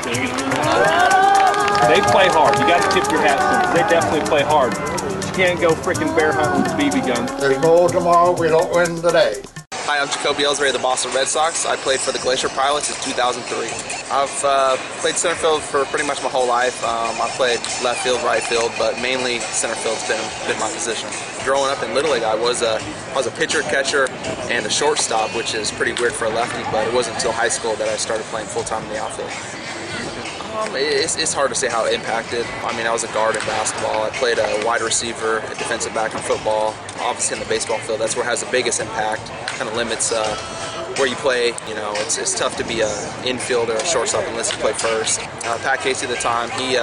They play hard. You got to tip your hat to them. They definitely play hard. You can't go freaking bear hunting with BB guns. There's no tomorrow we don't win today. Hi, I'm Jacoby Ellsbury of the Boston Red Sox. I played for the Glacier Pilots since 2003. I've played center field for pretty much my whole life. I played left field, right field, but mainly center field's been my position. Growing up in Little League, I was a pitcher, catcher, and a shortstop, which is pretty weird for a lefty, but it wasn't until high school that I started playing full-time in the outfield. It's hard to say how it impacted. I mean, I was a guard in basketball. I played a wide receiver, a defensive back in football. Obviously in the baseball field, that's where it has the biggest impact. Kind of limits where you play. You know, it's tough to be an infielder or shortstop unless you play first. Pat Casey at the time, he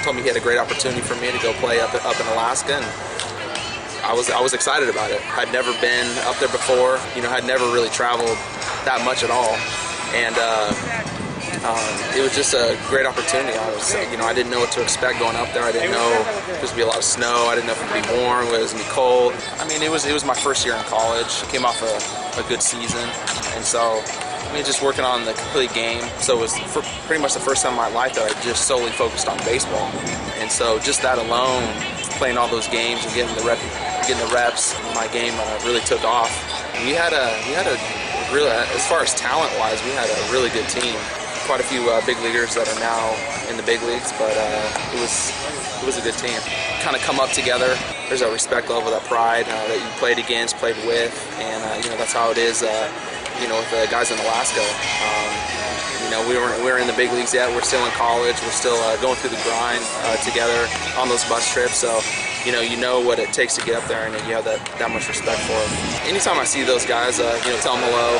told me he had a great opportunity for me to go play up in Alaska, and I was excited about it. I'd never been up there before. You know, I'd never really traveled that much at all, and it was just a great opportunity. I didn't know what to expect going up there. I didn't know there was gonna be a lot of snow. I didn't know if it would be warm, whether it was gonna be cold. I mean, it was my first year in college. Came off a good season, and so just working on the complete game. So it was pretty much the first time in my life that I just solely focused on baseball. And so just that alone, playing all those games and getting the reps, my game really took off. We had a really, as far as talent-wise, we had a really good team. Quite a few big leaguers that are now in the big leagues, but it was a good team. Kind of come up together. There's a respect level, that pride that you played against, played with, and that's how it is. With the guys in Alaska. We weren't in the big leagues yet. We're still in college. We're still going through the grind together on those bus trips. So you know what it takes to get up there, and you have that much respect for them. Anytime I see those guys, tell them hello.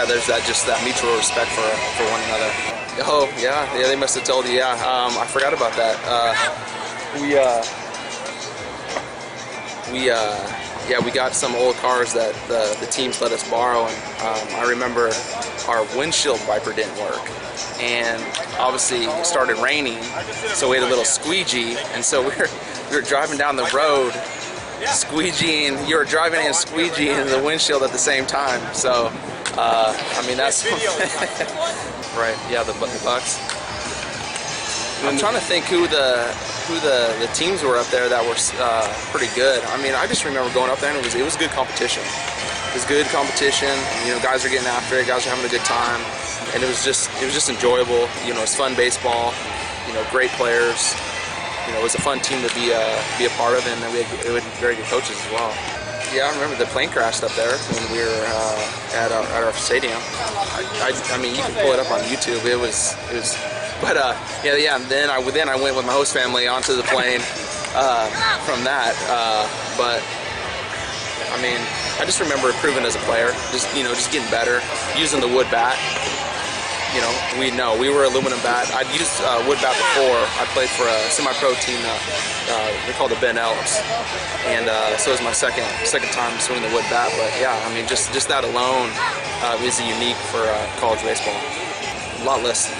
There's that mutual respect for one another. Oh yeah, they must have told you. Yeah, I forgot about that. We got some old cars that the teams let us borrow, and I remember our windshield wiper didn't work, and obviously it started raining, so we had a little squeegee, and so we were driving down the road, squeegeeing. You were driving and squeegeeing the windshield at the same time. So that's right. Yeah, the Bucks. I'm trying to think who the teams were up there that were pretty good. I mean, I just remember going up there, and it was good competition. It was good competition. Guys are getting after it. Guys are having a good time, and it was just enjoyable. It's fun baseball. Great players. It was a fun team to be a part of, and we had very good coaches as well. Yeah, I remember the plane crashed up there when we were at our stadium. I mean, you can pull it up on YouTube. It was. But and then I went with my host family onto the plane from that. But I mean, I just remember improving as a player, just getting better, using the wood bat. We were aluminum bat. I'd used wood bat before. I played for a semi-pro team. They're called the Ells, and so it was my second time swinging the wood bat. But yeah, I mean, just that alone is unique for college baseball.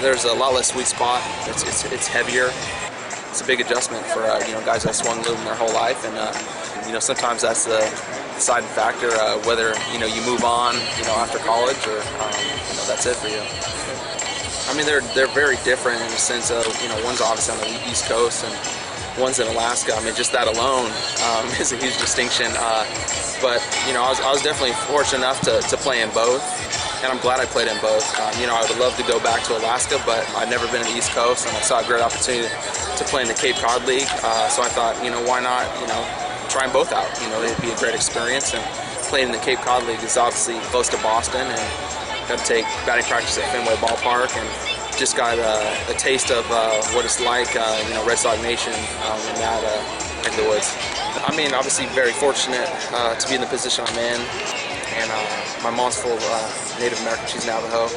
There's a lot less sweet spot. It's heavier. It's a big adjustment for guys that swung aluminum their whole life, and sometimes that's the deciding factor whether you move on after college or that's it for you. I mean, they're very different in the sense of one's obviously on the East Coast and one's in Alaska. I mean, just that alone is a huge distinction. But I was definitely fortunate enough to play in both. And I'm glad I played in both. I would love to go back to Alaska, but I'd never been to the East Coast, and I saw a great opportunity to play in the Cape Cod League. So I thought, why not, try them both out. It'd be a great experience. And playing in the Cape Cod League is obviously close to Boston, and got to take batting practice at Fenway Ballpark, and just got a taste of what it's like, Red Sox Nation in that neck of the woods. I mean, obviously very fortunate to be in the position I'm in. And my mom's full Native American, she's Navajo,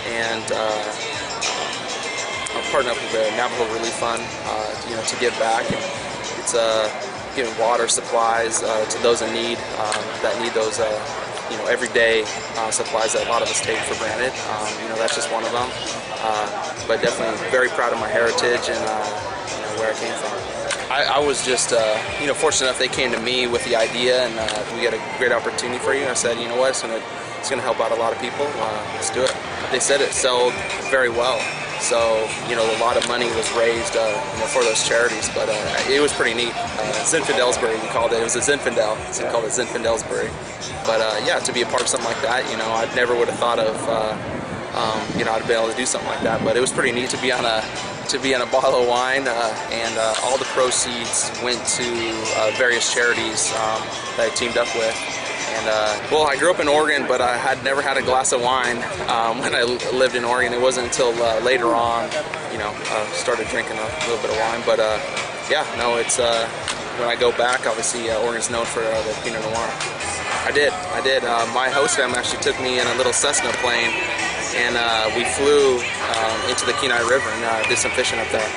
and I'm partnered up with the Navajo Relief Fund, to give back. And it's giving water supplies to those in need that need those, everyday supplies that a lot of us take for granted. That's just one of them. But definitely very proud of my heritage and where I came from. I was just, fortunate enough they came to me with the idea, and we got a great opportunity for you. I said, you know what, it's gonna help out a lot of people. Let's do it. They said it sold very well. So, you know, a lot of money was raised, you know, for those charities, but it was pretty neat. Zinfandel Ellsbury, we called it. It was a Zinfandel, so we called it Zinfandel Ellsbury. But yeah, to be a part of something like that, you know, I never would have thought of, you know, I'd be able to do something like that. But it was pretty neat to be on a bottle of wine, and all the proceeds went to various charities that I teamed up with. And well, I grew up in Oregon, but I had never had a glass of wine when I lived in Oregon. It wasn't until later on, you know, started drinking a little bit of wine. But yeah, no, it's when I go back, obviously Oregon's known for their Pinot Noir. I did. My host family actually took me in a little Cessna plane, and we flew into the Kenai River and did some fishing up there.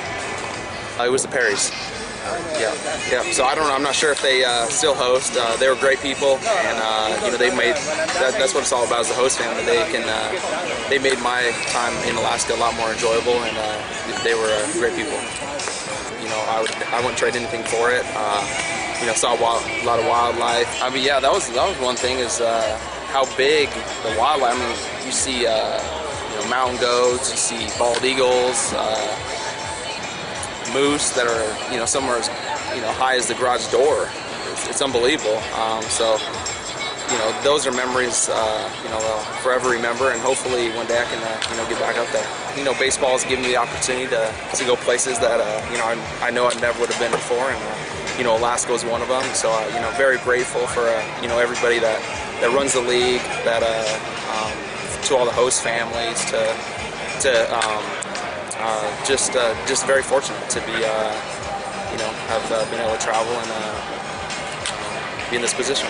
It was the Perrys. Yeah. So I don't know. I'm not sure if they still host. They were great people, and you know, they made that's what it's all about, is the host family. They made my time in Alaska a lot more enjoyable, and they were great people. You know, I wouldn't trade anything for it. You know, saw a lot of wildlife. I mean, yeah, that was one thing, is how big the wildlife. I mean, you see you know, mountain goats, you see bald eagles. Moose that are, you know, some are as, you know, high as the garage door. It's unbelievable. So, you know, those are memories, you know, I'll forever remember, and hopefully one day I can, you know, get back up there. You know, baseball has given me the opportunity to go places that, you know, I know I never would have been before, and, you know, Alaska was one of them. So, you know, very grateful for, you know, everybody that runs the league, that, to all the host families, just very fortunate to be, you know, have been able to travel and be in this position.